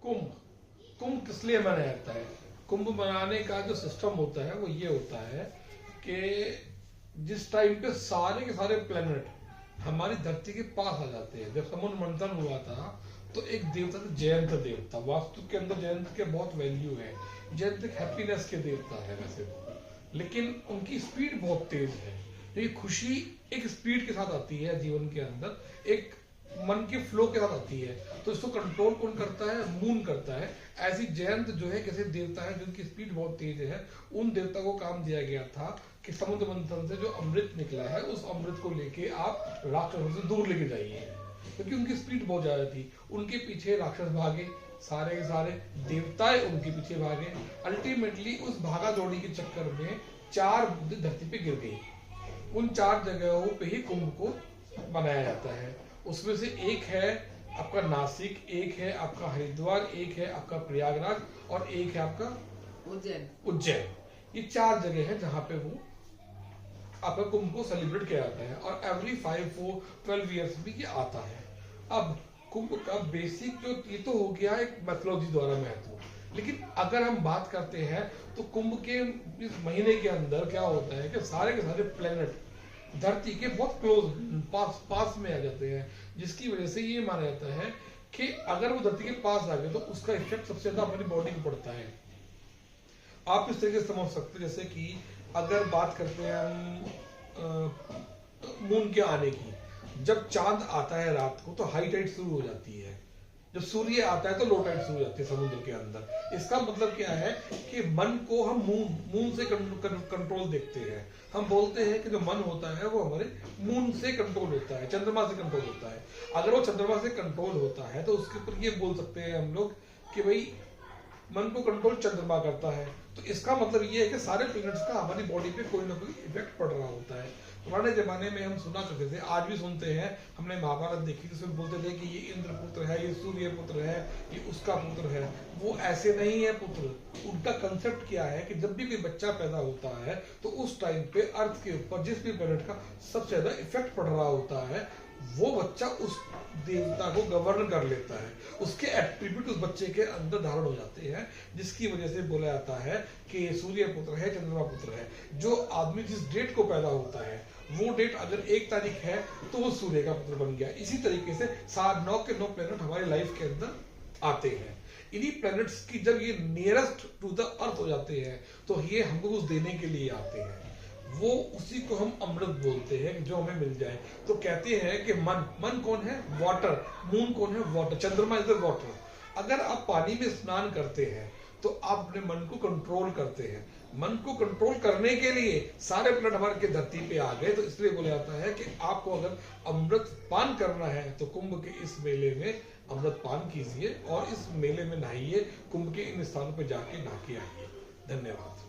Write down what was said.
कुंभ कुंभ किस लिए मनाया जाता है? कुंभ मनाने का जो सिस्टम होता है वो ये होता है कि जिस टाइम पे सारे के सारे प्लेनेट हमारी धरती के पास आ जाते हैं। जब समुद्र मंथन हुआ था तो एक देवता था जयंत देवता। वास्तु के अंदर जयंत के बहुत वैल्यू है। जयंत एक हैप्पीनेस के देवता है वैसे तो, लेकिन उनकी स्पीड बहुत तेज है। ये खुशी एक स्पीड के साथ आती है जीवन के अंदर, एक मन के फ्लो के साथ आती है। तो इसको कंट्रोल कौन करता है? मून करता है। ऐसी जयंत जो है कैसे देवता है जिनकी स्पीड बहुत तेज है, उन देवता को काम दिया गया था कि समुद्र मंथन से जो अमृत निकला है उस अमृत को लेके आप राक्षसों से दूर लेके जाइए, क्योंकि उनकी स्पीड बहुत ज्यादा थी। उनके पीछे राक्षस भागे, सारे के सारे देवताएं उनके पीछे भागे। अल्टीमेटली उस भागा दौड़ी के चक्कर में 4 धरती पे गिर गई। उन 4 जगहों पे ही कुंभ को मनाया जाता है। उसमें से एक है आपका नासिक, एक है आपका हरिद्वार, एक है आपका प्रयागराज और एक है आपका उज्जैन। ये 4 जगह है जहां पे वो आपका कुंभ को सेलिब्रेट किया जाता है और एवरी 5-12 ईयर्स भी ये आता है। अब कुंभ का बेसिक जो ये तो हो गया एक मैथोलॉजी द्वारा महत्व, लेकिन अगर हम बात करते हैं तो कुंभ के इस महीने के अंदर क्या होता है कि सारे के सारे प्लेनेट धरती के बहुत क्लोज पास में आ जाते हैं, जिसकी वजह से ये माना जाता है कि अगर वो धरती के पास आ गए तो उसका इफेक्ट सबसे ज्यादा हमारी बॉडी में पड़ता है। आप इस तरीके से समझ सकते हैं, जैसे कि अगर बात करते हैं हम मून के आने की, जब चांद आता है रात को तो हाई टाइड शुरू हो जाती है, जब सूर्य आता है तो लो टाइड शुरू हो जाती है समुद्र के अंदर। इसका मतलब क्या है कि मन को हम मून से कंट्रोल देखते हैं। हम बोलते हैं कि जो मन होता है वो हमारे मून से कंट्रोल होता है, चंद्रमा से कंट्रोल होता है। अगर वो चंद्रमा से कंट्रोल होता है तो उसके ऊपर ये बोल सकते हैं हम लोग कि भाई मन को कंट्रोल चंद्रमा करता है। तो इसका मतलब ये है कि सारे प्लैनेट्स का हमारी बॉडी पे कोई ना कोई इफेक्ट पड़ रहा होता है। पुराने जमाने में हम सुना करते थे, आज भी सुनते हैं, हमने महाभारत देखी जिसमें बोलते थे कि ये इंद्र पुत्र है, ये सूर्य पुत्र है, ये उसका पुत्र है। वो ऐसे नहीं है पुत्र। उनका कंसेप्ट क्या है कि जब भी कोई बच्चा पैदा होता है तो उस टाइम पे अर्थ के ऊपर जिस भी प्लैनेट का सबसे ज्यादा इफेक्ट पड़ रहा होता है वो बच्चा उस देवता को गवर्न कर लेता है, उसके एट्रीब्यूट उस बच्चे के अंदर धारण हो जाते हैं, जिसकी वजह से बोला जाता है कि सूर्य पुत्र है, चंद्रमा पुत्र है। जो आदमी जिस डेट को पैदा होता है वो डेट अगर 1 तारीख है तो वो सूर्य का पुत्र बन गया। इसी तरीके से 9 के 9 प्लैनेट हमारी लाइफ के अंदर आते हैं। इन्हीं प्लैनेट्स की जब ये नियरेस्ट टू द अर्थ हो जाते हैं तो ये हमको कुछ देने के लिए आते हैं। वो उसी को हम अमृत बोलते हैं जो हमें मिल जाए। तो कहते हैं कि मन कौन है? वाटर। मून कौन है? वाटर। चंद्रमा इज द वाटर। अगर आप पानी में स्नान करते हैं तो आप अपने मन को कंट्रोल करते हैं। मन को कंट्रोल करने के लिए सारे प्लैनेट हमारे के धरती पे आ गए। तो इसलिए बोला जाता है कि आपको अगर अमृत पान करना है तो कुंभ के इस मेले में अमृत पान कीजिए और इस मेले में नहाइए, कुंभ के इन स्थानों पर जाके नहा के आइए। धन्यवाद।